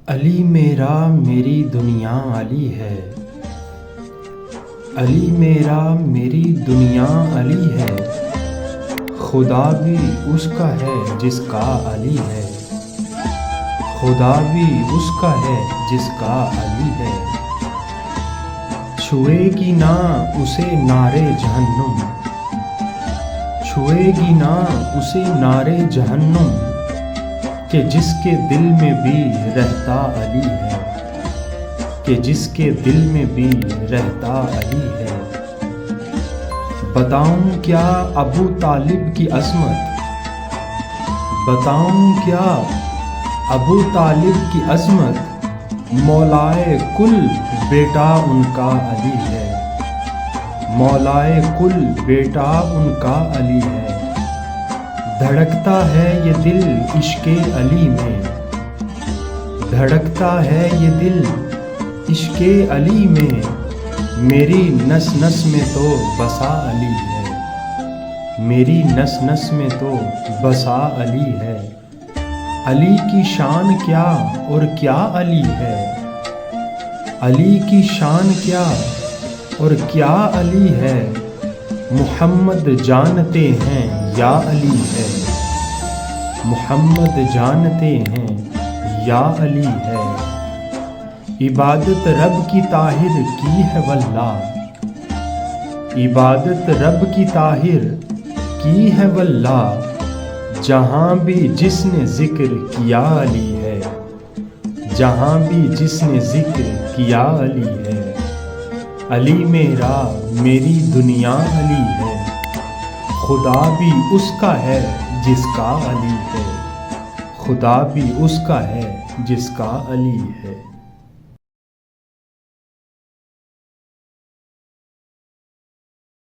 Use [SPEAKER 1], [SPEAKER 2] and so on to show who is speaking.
[SPEAKER 1] علی میرا میری دنیا علی ہے، علی میرا میری دنیا علی ہے، خدا بھی اس کا ہے جس کا علی ہے، خدا بھی اس کا ہے جس کا علی ہے۔ چھوئے گی نہ اسے نار جہنم، چھوئے گی نہ اسے نار جہنم، کہ جس کے دل میں بھی رہتا علی ہے، کہ جس کے دل میں بھی رہتا علی ہے۔ بتاؤں کیا ابو طالب کی عظمت، بتاؤں کیا ابو طالب کی عظمت، مولائے کل بیٹا ان کا علی ہے، مولائے کل بیٹا ان کا علی ہے۔ دھڑکتا ہے یہ دل عشق علی میں، دھڑکتا ہے یہ دل عشق علی میں، میری نس نس میں تو بسا علی ہے، میری نس نس میں تو بسا علی ہے۔ علی کی شان کیا اور کیا علی ہے، علی کی شان کیا اور کیا علی ہے، محمد جانتے ہیں یا علی ہے، محمد جانتے ہیں یا علی ہے۔ عبادت رب کی طاہر کی ہے واللہ، عبادت رب کی طاہر کی ہے واللہ، جہاں بھی جس نے ذکر کیا علی ہے، جہاں بھی جس نے ذکر کیا علی ہے۔ علی میرا میری دنیا علی ہے، خدا بھی اس کا ہے جس کا علی ہے، خدا بھی اس کا ہے جس کا علی ہے۔